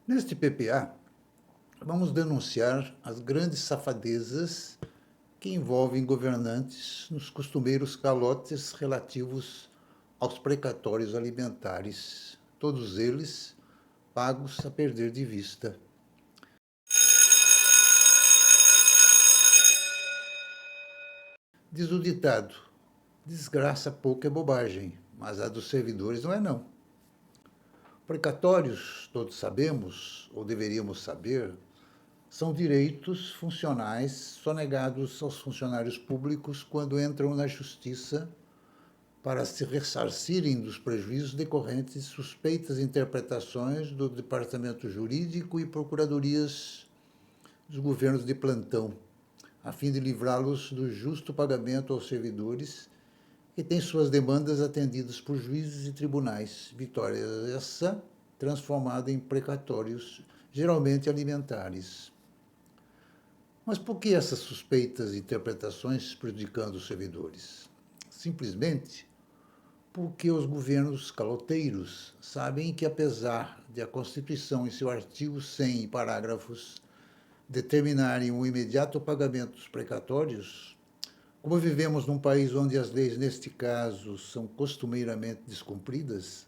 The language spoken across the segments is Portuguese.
Neste PPA, vamos denunciar as grandes safadezas que envolvem governantes nos costumeiros calotes relativos aos precatórios alimentares, todos eles pagos a perder de vista. Diz o ditado: desgraça pouca é bobagem, mas a dos servidores não é não. Precatórios, todos sabemos, ou deveríamos saber, são direitos funcionais sonegados aos funcionários públicos quando entram na justiça para se ressarcirem dos prejuízos decorrentes de suspeitas interpretações do Departamento Jurídico e Procuradorias dos governos de plantão, a fim de livrá-los do justo pagamento aos servidores que têm suas demandas atendidas por juízes e tribunais. Vitória essa transformada em precatórios, geralmente alimentares. Mas por que essas suspeitas interpretações prejudicando os servidores? Simplesmente porque os governos caloteiros sabem que, apesar de a Constituição, em seu artigo 100 parágrafos, determinarem o imediato pagamento dos precatórios, como vivemos num país onde as leis, neste caso, são costumeiramente descumpridas,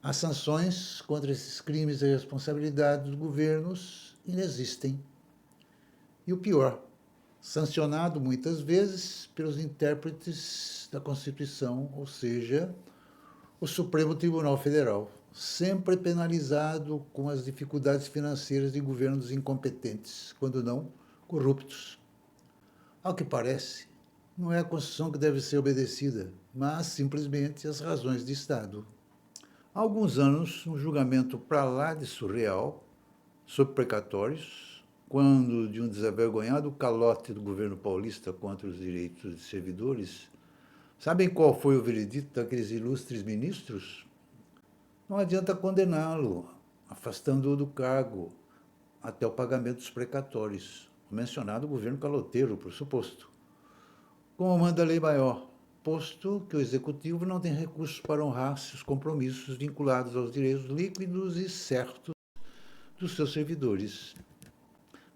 as sanções contra esses crimes e responsabilidades dos governos inexistem. E o pior, sancionado muitas vezes pelos intérpretes da Constituição, ou seja, o Supremo Tribunal Federal, sempre penalizado com as dificuldades financeiras de governos incompetentes, quando não corruptos. Ao que parece, não é a Constituição que deve ser obedecida, mas simplesmente as razões de Estado. Há alguns anos, um julgamento para lá de surreal sobre precatórios, quando de um desavergonhado calote do governo paulista contra os direitos de servidores, sabem qual foi o veredito daqueles ilustres ministros? Não adianta condená-lo, afastando-o do cargo até o pagamento dos precatórios, o mencionado governo caloteiro, por suposto. Como manda a lei maior, posto que o executivo não tem recursos para honrar seus compromissos vinculados aos direitos líquidos e certos dos seus servidores.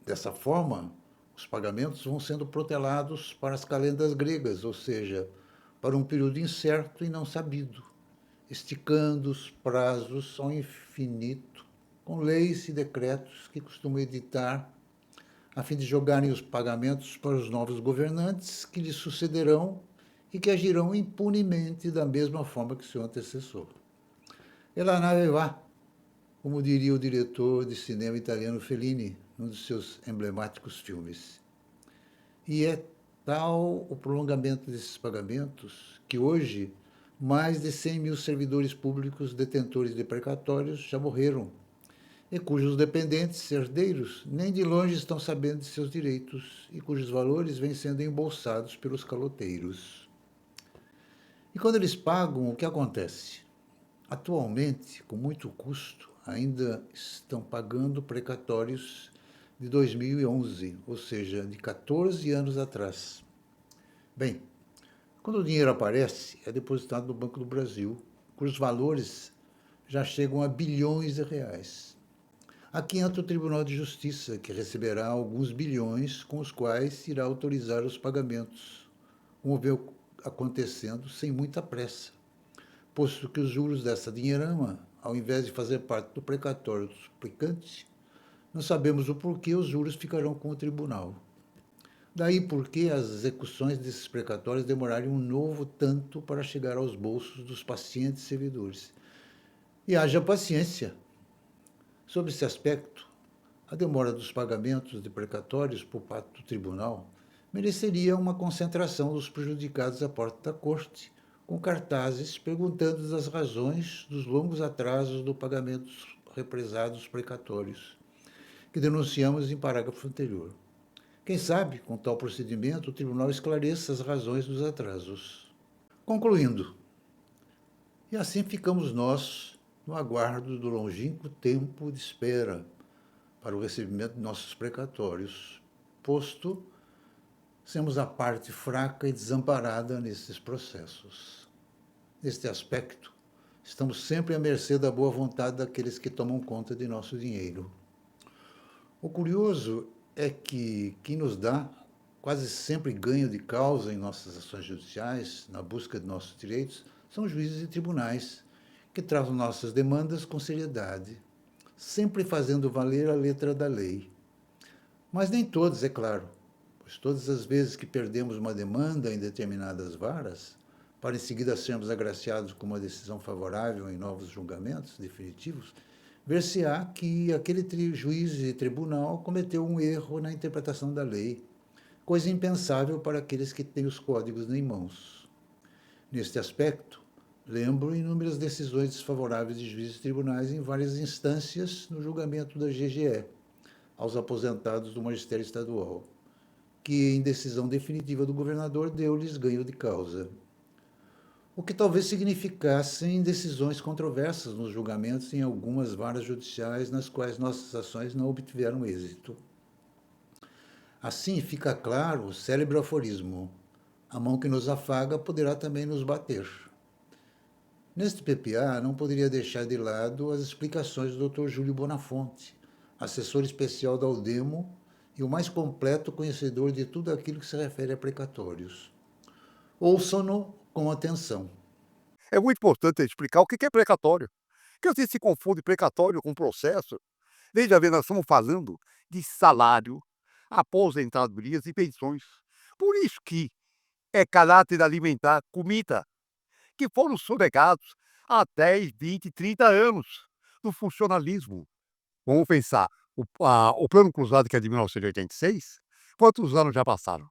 Dessa forma, os pagamentos vão sendo protelados para as calendas gregas, ou seja, para um período incerto e não sabido, esticando os prazos ao infinito, com leis e decretos que costumam editar, a fim de jogarem os pagamentos para os novos governantes que lhes sucederão e que agirão impunemente da mesma forma que seu antecessor. E la nave va, como diria o diretor de cinema italiano Fellini, num dos seus emblemáticos filmes. E é tal o prolongamento desses pagamentos que hoje mais de 100 mil servidores públicos detentores de precatórios já morreram, e cujos dependentes, herdeiros, nem de longe estão sabendo de seus direitos e cujos valores vêm sendo embolsados pelos caloteiros. E quando eles pagam, o que acontece? Atualmente, com muito custo, ainda estão pagando precatórios de 2011, ou seja, de 14 anos atrás. Bem, quando o dinheiro aparece, é depositado no Banco do Brasil, cujos valores já chegam a bilhões de reais. Aqui entra o Tribunal de Justiça, que receberá alguns bilhões com os quais irá autorizar os pagamentos, como veio acontecendo sem muita pressa, posto que os juros dessa dinheirama, ao invés de fazer parte do precatório do suplicante, não sabemos o porquê os juros ficarão com o tribunal. Daí porque as execuções desses precatórios demorarem um novo tanto para chegar aos bolsos dos pacientes servidores. E haja paciência. Sob esse aspecto, a demora dos pagamentos de precatórios por parte do tribunal mereceria uma concentração dos prejudicados à porta da corte, com cartazes perguntando as razões dos longos atrasos do pagamento dos represados precatórios, que denunciamos em parágrafo anterior. Quem sabe, com tal procedimento, o tribunal esclareça as razões dos atrasos. Concluindo, e assim ficamos nós no aguardo do longínquo tempo de espera para o recebimento de nossos precatórios, posto sermos a parte fraca e desamparada nesses processos. Neste aspecto, Estamos sempre à mercê da boa vontade daqueles que tomam conta de nosso dinheiro. O curioso é que quem nos dá quase sempre ganho de causa em nossas ações judiciais, na busca de nossos direitos, são juízes e tribunais, que tratam nossas demandas com seriedade, sempre fazendo valer a letra da lei. Mas nem todos, é claro, pois todas as vezes que perdemos uma demanda em determinadas varas, para em seguida sermos agraciados com uma decisão favorável em novos julgamentos definitivos, ver-se-á que aquele juiz e tribunal cometeu um erro na interpretação da lei, coisa impensável para aqueles que têm os códigos em mãos. Neste aspecto, lembro inúmeras decisões desfavoráveis de juízes e tribunais em várias instâncias no julgamento da GGE, aos aposentados do magistério estadual, que, em decisão definitiva do governador, deu-lhes ganho de causa. O que talvez significassem decisões controversas nos julgamentos em algumas varas judiciais nas quais nossas ações não obtiveram êxito. Assim fica claro o célebre aforismo: a mão que nos afaga poderá também nos bater. Neste PPA, não poderia deixar de lado as explicações do Dr. Júlio Bonafonte, assessor especial da Udemo e o mais completo conhecedor de tudo aquilo que se refere a precatórios. Ouçam-no com atenção. É muito importante explicar o que é precatório, porque às vezes se confunde precatório com processo. Veja bem, nós estamos falando de salário, aposentadorias e pensões. Por isso que é caráter alimentar, comida, que foram sonegados há 10, 20, 30 anos do funcionalismo. Vamos pensar, o Plano Cruzado, que é de 1986, quantos anos já passaram?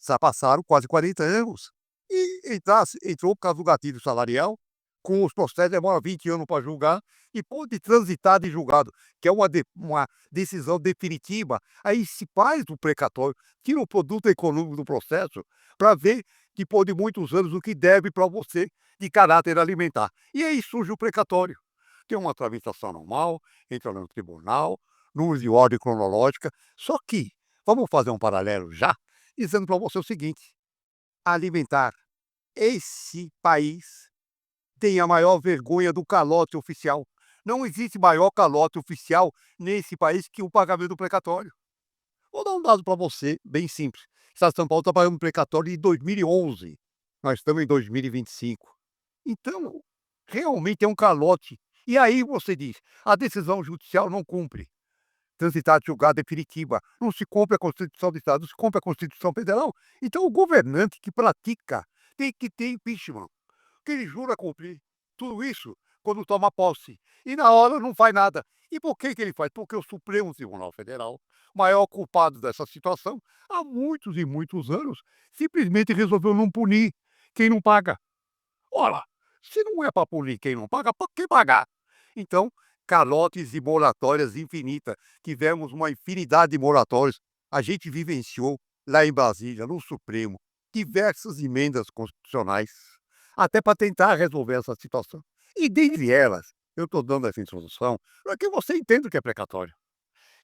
Já passaram quase 40 anos. E entrou por causa do gatilho salarial, com os processos demora 20 anos para julgar, e pode transitar de julgado, que é uma decisão definitiva, aí se faz o precatório, tira o produto econômico do processo, para ver, depois de muitos anos, o que deve para você de caráter alimentar. E aí surge o precatório. Tem uma tramitação normal, entra no tribunal, número de ordem cronológica, só que, vamos fazer um paralelo já, dizendo para você o seguinte: alimentar. Esse país tem a maior vergonha do calote oficial. Não existe maior calote oficial nesse país que o pagamento do precatório. Vou dar um dado para você, bem simples. O Estado de São Paulo está pagando precatório de 2011. Nós estamos em 2025. Então, realmente é um calote. E aí você diz, a decisão judicial não cumpre. Transitar de julgado definitiva. Não se cumpre a Constituição do Estado, não se cumpre a Constituição Federal. Então, o governante que pratica tem que ter impeachment, que ele jura cumprir. Tudo isso quando toma posse. E na hora não faz nada. E por que ele faz? Porque o Supremo Tribunal Federal, maior culpado dessa situação, há muitos e muitos anos, simplesmente resolveu não punir quem não paga. Ora, se não é para punir quem não paga, para que pagar? Então, calotes e moratórias infinitas. Tivemos uma infinidade de moratórios. A gente vivenciou lá em Brasília, no Supremo, diversas emendas constitucionais, até para tentar resolver essa situação. E dentre elas, eu estou dando essa introdução para que você entenda o que é precatório.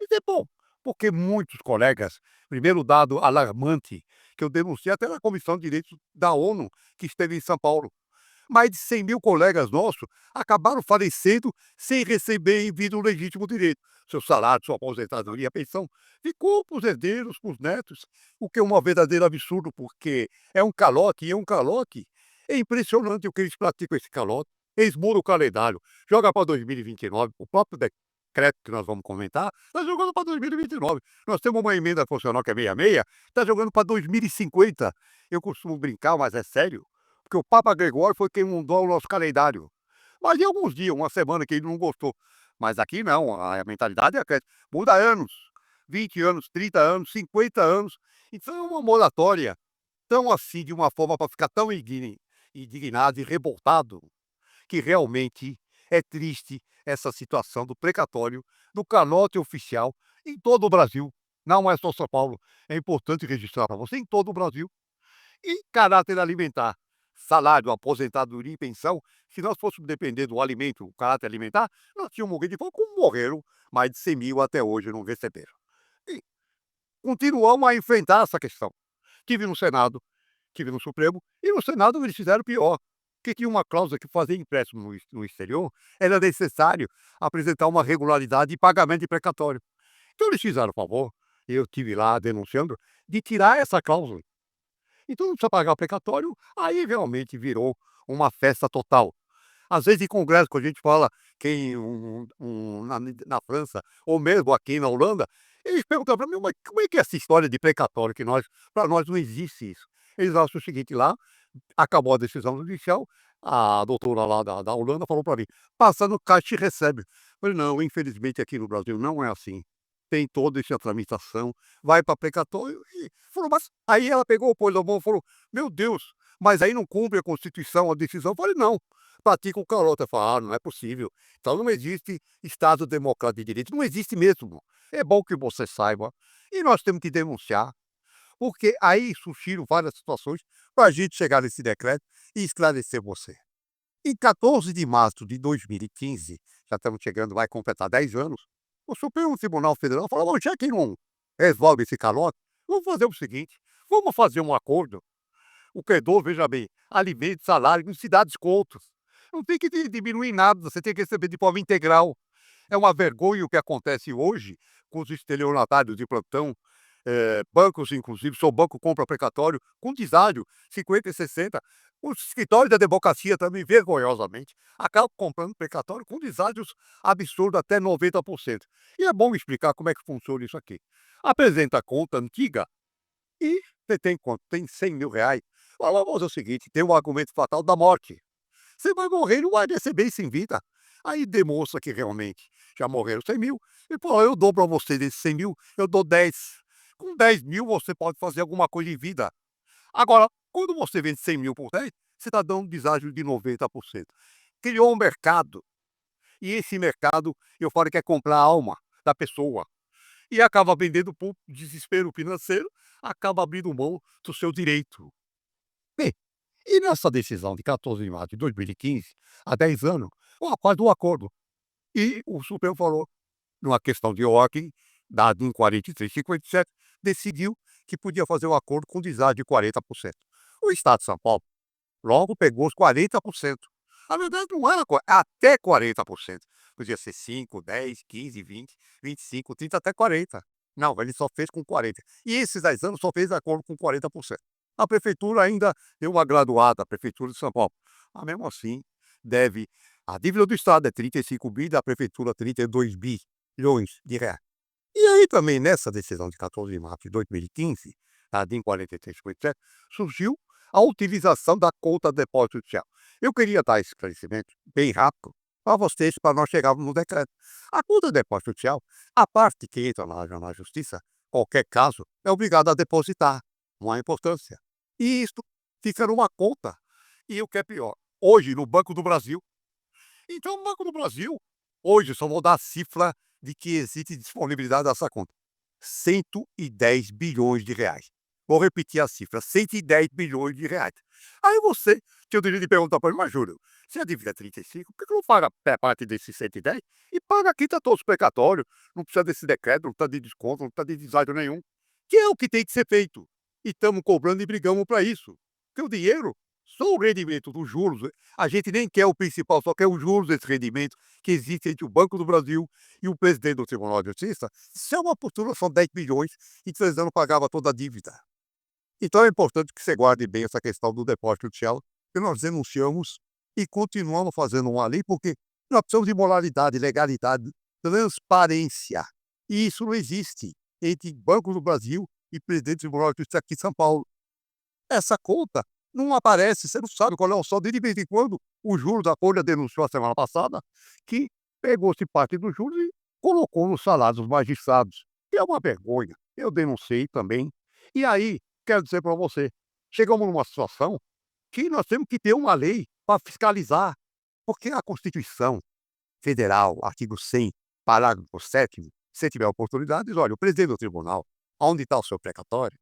E é bom, porque muitos colegas, primeiro dado alarmante, que eu denunciei até na Comissão de Direitos da ONU, que esteve em São Paulo, mais de 100 mil colegas nossos acabaram falecendo sem receber em vida o legítimo direito. Seu salário, sua aposentadoria, pensão, ficou para os herdeiros, para os netos, o que é um verdadeiro absurdo, porque é um calote, e é um calote. É impressionante o que eles praticam esse calote. Eles mudam o calendário, joga para 2029, o próprio decreto que nós vamos comentar, está jogando para 2029. Nós temos uma emenda constitucional que é 66, está jogando para 2050. Eu costumo brincar, mas é sério, porque o Papa Gregório foi quem mudou o nosso calendário. Mas em alguns dias, uma semana que ele não gostou. Mas aqui não, a mentalidade é que muda anos, 20 anos, 30 anos, 50 anos. Então é uma moratória tão assim, de uma forma para ficar tão indignado e revoltado, que realmente é triste essa situação do precatório, do calote oficial em todo o Brasil. Não é só São Paulo, é importante registrar para você, em todo o Brasil. E caráter alimentar, salário, aposentadoria e pensão, se nós fôssemos depender do alimento, o caráter alimentar, nós tínhamos morrido de fome, como morreram mais de 100 mil até hoje não receberam. E continuamos a enfrentar essa questão. Tive no Senado, tive no Supremo, e no Senado eles fizeram pior. que tinha uma cláusula que fazer empréstimo no exterior era necessário apresentar uma regularidade de pagamento de precatório. Então eles fizeram o favor, eu estive lá denunciando, de tirar essa cláusula. Então não precisa pagar o precatório, aí realmente virou uma festa total. Às vezes em congresso, quando a gente fala que na França, ou mesmo aqui na Holanda, eles perguntam para mim: "Mas como é que é essa história de precatório que nós para nós não existe isso". Eles acham o seguinte: lá, acabou a decisão judicial, a doutora lá da Holanda falou para mim: "Passa no caixa e recebe". Eu falei: "Não, infelizmente aqui no Brasil não é assim. Tem toda essa tramitação, vai para precatório e" falou: "Mas" aí ela pegou, pôs a mão e falou: "Meu Deus, mas aí não cumpre a Constituição, a decisão". Eu falei: "Não, pratica o carota". Eu falei: "Ah, não é possível. Então não existe Estado democrático de direito, não existe mesmo. É bom que você saiba, e nós temos que denunciar, porque aí surgiram várias situações para a gente chegar nesse decreto e esclarecer você". Em 14 de março de 2015, já estamos chegando, vai completar 10 anos, o Supremo Tribunal Federal falou: "Bom, já que não resolve esse calote, vamos fazer o seguinte, vamos fazer um acordo. O credor, veja bem, alimento, salário, não se dá descontos. Não tem que diminuir nada, você tem que receber de forma integral". É uma vergonha o que acontece hoje com os estelionatários de plantão, bancos inclusive, seu banco compra precatório com deságio, 50 e 60. Os escritórios da advocacia também, vergonhosamente, acabam comprando precatório com deságios absurdos, até 90%. E é bom explicar como é que funciona isso aqui. Apresenta a conta antiga e você tem quanto? Tem R$ 100.000. Fala: "Vamos fazer o seguinte, tem o argumento fatal da morte. Você vai morrer e não vai receber isso em vida". Aí demonstra que realmente já morreram 100.000, e pô, eu dou para você desses 100.000, eu dou 10. Com 10.000 você pode fazer alguma coisa em vida. Agora, quando você vende 100.000 por 10, você está dando um deságio de 90%. Criou um mercado, e esse mercado, eu falo que é comprar a alma da pessoa, e acaba vendendo por desespero financeiro, acaba abrindo mão do seu direito. Bem, e nessa decisão de 14 de março de 2015, há 10 anos, o rapaz do acordo. E o Supremo falou, numa questão de ordem, dado em 43,57, decidiu que podia fazer o acordo com deságio de 40%. O Estado de São Paulo logo pegou os 40%. Na verdade, não era até 40%. Podia ser 5, 10, 15, 20, 25, 30, até 40. Não, ele só fez com 40. E esses 10 anos só fez acordo com 40%. A prefeitura ainda deu uma graduada, a prefeitura de São Paulo. Mas mesmo assim, deve. A dívida do Estado é 35 bi, da prefeitura 32 bilhões de reais. E aí também nessa decisão de 14 de março de 2015, a DIN 4357, surgiu a utilização da conta de depósito social. Eu queria dar esse esclarecimento bem rápido para vocês, para nós chegarmos no decreto. A conta de depósito social, a parte que entra na justiça, qualquer caso, é obrigada a depositar, não há importância. E isso fica numa conta. E o que é pior, hoje no Banco do Brasil. Então, o Banco do Brasil, hoje, só vou dar a cifra de que existe disponibilidade dessa conta: 110 bilhões de reais. Vou repetir a cifra: 110 bilhões de reais. Aí você tem o direito de perguntar para mim: "Mas Júlio, se a dívida é 35, por que não paga parte desses 110 e paga aqui, tá todos precatório, não precisa desse decreto, não precisa de desconto, não precisa de deságio nenhum", que é o que tem que ser feito. E estamos cobrando e brigamos para isso. Porque o dinheiro, só o rendimento dos juros, a gente nem quer o principal, só quer os juros desse rendimento que existe entre o Banco do Brasil e o presidente do Tribunal de Justiça. Isso é uma postura, são 10 bilhões, em 3 anos pagava toda a dívida. Então é importante que você guarde bem essa questão do depósito judicial, que nós denunciamos e continuamos fazendo uma lei, porque nós precisamos de moralidade, legalidade, transparência. E isso não existe entre Banco do Brasil e presidente do Tribunal de Justiça aqui em São Paulo. Essa conta não aparece, você não sabe qual é o saldo, e de vez em quando o juros da Folha denunciou a semana passada que pegou-se parte dos juros e colocou no salário dos magistrados, que é uma vergonha. Eu denunciei também. E aí, quero dizer para você, chegamos numa situação que nós temos que ter uma lei para fiscalizar, porque a Constituição Federal, artigo 100, parágrafo 7º, se tiver oportunidade, diz: "Olha, o presidente do tribunal, onde está o seu precatório,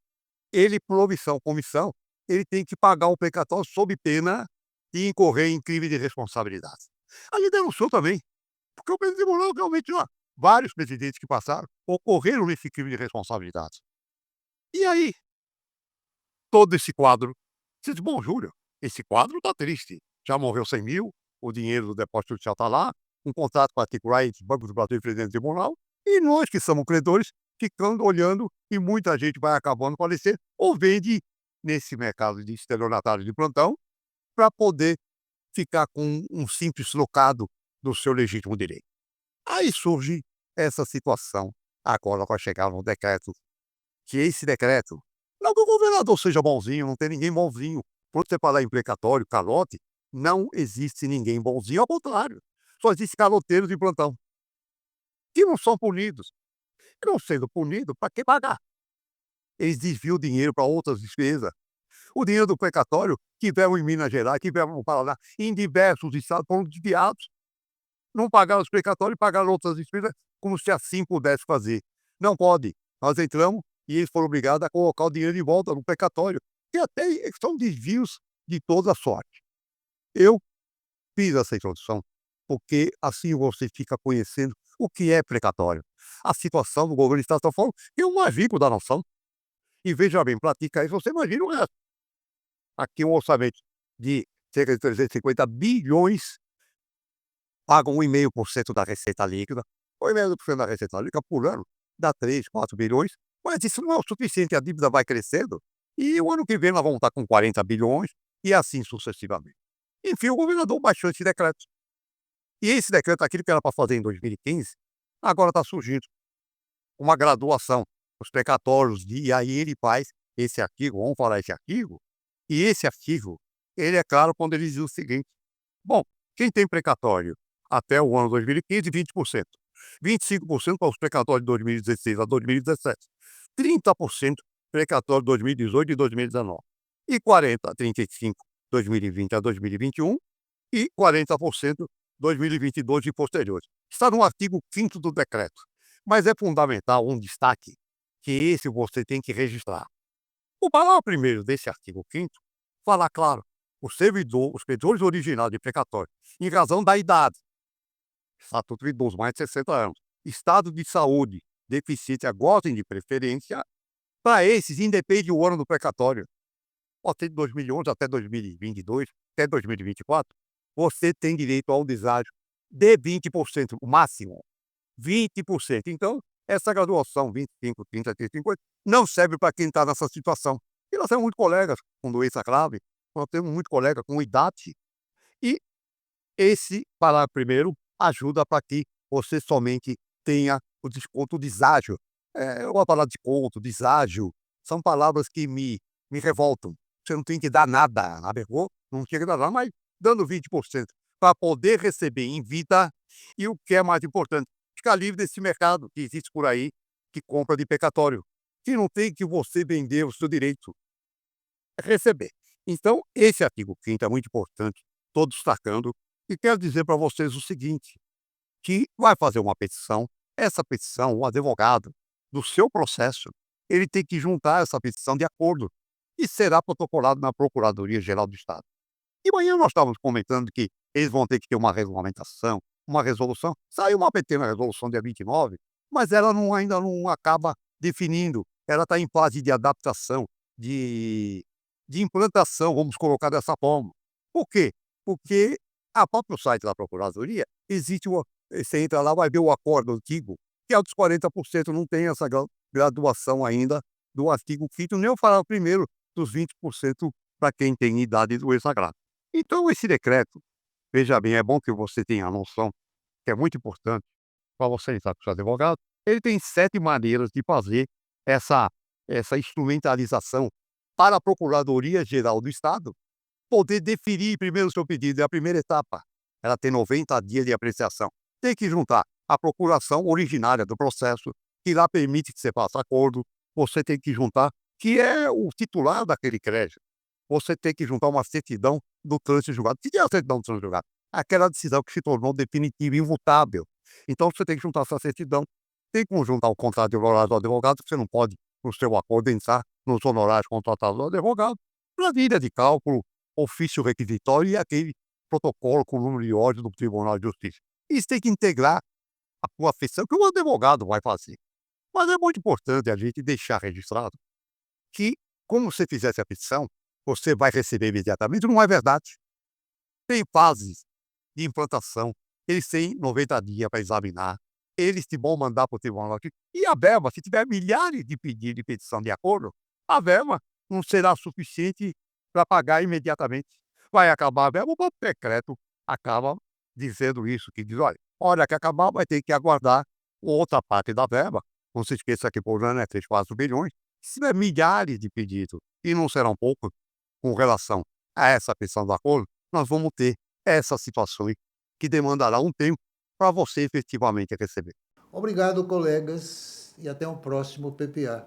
ele, por omissão ou comissão, ele tem que pagar o precatório sob pena de incorrer em crime de responsabilidade". Ali denunciou também, porque o presidente do tribunal realmente, ó, vários presidentes que passaram ocorreram nesse crime de responsabilidade. E aí, todo esse quadro, você diz: "Bom, Júlio, esse quadro está triste. já morreu 100 mil, o dinheiro do depósito judicial está lá, um contrato particular entre o Banco do Brasil e o presidente do tribunal, e nós que somos credores, ficando olhando, e muita gente vai acabando falecendo, ou vende nesse mercado de estelionatário de plantão, para poder ficar com um simples trocado do seu legítimo direito. Aí surge essa situação, agora vai chegar no decreto, que esse decreto, não que o governador seja bonzinho, não tem ninguém bonzinho. Quando você falar em precatório, calote, não existe ninguém bonzinho, ao contrário. Só existe caloteiros de plantão, que não são punidos. E não sendo punido, para que pagar? Eles desviam o dinheiro para outras despesas. O dinheiro do precatório, que veio em Minas Gerais, que veio no Paraná, em diversos estados, foram desviados. Não pagaram os precatórios e pagaram outras despesas, como se assim pudesse fazer. Não pode. Nós entramos e eles foram obrigados a colocar o dinheiro de volta no precatório. E até são desvios de toda sorte. Eu fiz essa introdução porque assim você fica conhecendo o que é precatório. A situação do governo do Estado de São Paulo é o mais rico da nação. E veja bem, pratica isso, você imagina o resto. Aqui um orçamento de cerca de 350 bilhões, pagam 1,5% da receita líquida. 1,5% da receita líquida por ano dá 3, 4 bilhões, mas isso não é o suficiente, a dívida vai crescendo, e o ano que vem nós vamos estar com 40 bilhões, e assim sucessivamente. Enfim, o governador baixou esse decreto. E esse decreto, aquilo que era para fazer em 2015, agora está surgindo uma graduação. Os precatórios, e aí ele faz esse artigo, vamos falar esse artigo, e esse artigo, ele é claro quando ele diz o seguinte: bom, quem tem precatório até o ano 2015, 20%. 25% para os precatórios de 2016 a 2017. 30% precatório de 2018 e 2019. E 40, 35, 2020 a 2021 e 40% 2022 e posteriores. Está no artigo 5º do decreto. Mas é fundamental um destaque, que esse você tem que registrar. O parágrafo primeiro desse artigo 5º fala claro: o servidor, os credores originais de precatório, em razão da idade, estatuto de idoso, mais de 60 anos, estado de saúde deficiente, gozem de preferência, para esses independe o ano do precatório. Pode ser de 2011 até 2022, até 2024, você tem direito ao deságio de 20%, o máximo, 20%. Então, essa graduação, 25, 30, 30, 50, não serve para quem está nessa situação. E nós temos muitos colegas com doença grave, nós temos muitos colegas com idade, e esse parágrafo primeiro ajuda para que você somente tenha o desconto, o deságio. Uma palavra desconto, deságio, são palavras que me revoltam. Você não tem que dar nada, aberrou, não tinha que dar nada, mas dando 20% para poder receber em vida, e o que é mais importante, ficar livre desse mercado que existe por aí, que compra de precatório, que não tem que você vender o seu direito, é receber. Então, esse artigo 5º é muito importante, estou destacando, e quero dizer para vocês o seguinte, que vai fazer uma petição, essa petição, o advogado do seu processo, ele tem que juntar essa petição de acordo e será protocolado na Procuradoria-Geral do Estado. E amanhã nós estávamos comentando que eles vão ter que ter uma regulamentação, uma resolução. Saiu uma pequena resolução dia 29, mas ela ainda não acaba definindo. Ela está em fase de adaptação, de, de implantação, vamos colocar dessa forma. Por quê? Porque a próprio site da Procuradoria, existe você entra lá, vai ver o acordo antigo, que é o dos 40%, não tem essa graduação ainda do artigo 5º, nem eu falar primeiro dos 20% para quem tem idade e doença grave. Então, esse decreto, veja bem, é bom que você tenha a noção, que é muito importante para você entrar com o seu advogado, ele tem 7 maneiras de fazer essa, essa instrumentalização para a Procuradoria-Geral do Estado poder deferir primeiro o seu pedido, é a primeira etapa. Ela tem 90 dias de apreciação. Tem que juntar a procuração originária do processo, que lá permite que você faça acordo, você tem que juntar, que é o titular daquele crédito. Você tem que juntar uma certidão do trânsito julgado. O que é a certidão do trânsito julgado? Aquela decisão que se tornou definitiva e imutável. Então você tem que juntar essa certidão, tem que juntar o contrato de honorários do advogado, que você não pode, no seu acordo, entrar nos honorários contratados do advogado, planilha de cálculo, ofício requisitório e aquele protocolo com o número de ordem do Tribunal de Justiça. Isso tem que integrar a sua feição, que o advogado vai fazer. Mas é muito importante a gente deixar registrado que, como você fizesse a petição, você vai receber imediatamente, não é verdade. Tem fases de implantação, eles têm 90 dias para examinar, eles te vão mandar para o tribunal aqui. E a verba, se tiver milhares de pedidos de petição de acordo, a verba não será suficiente para pagar imediatamente. Vai acabar a verba, o próprio decreto acaba dizendo isso, que diz, olha, hora que acabar vai ter que aguardar outra parte da verba. Não se esqueça que por ano é 3, 4 bilhões. Se tiver milhares de pedidos, e não serão poucos, com relação a essa petição de acordo, nós vamos ter essas situações que demandará um tempo para você efetivamente receber. Obrigado, colegas, e até um próximo PPA.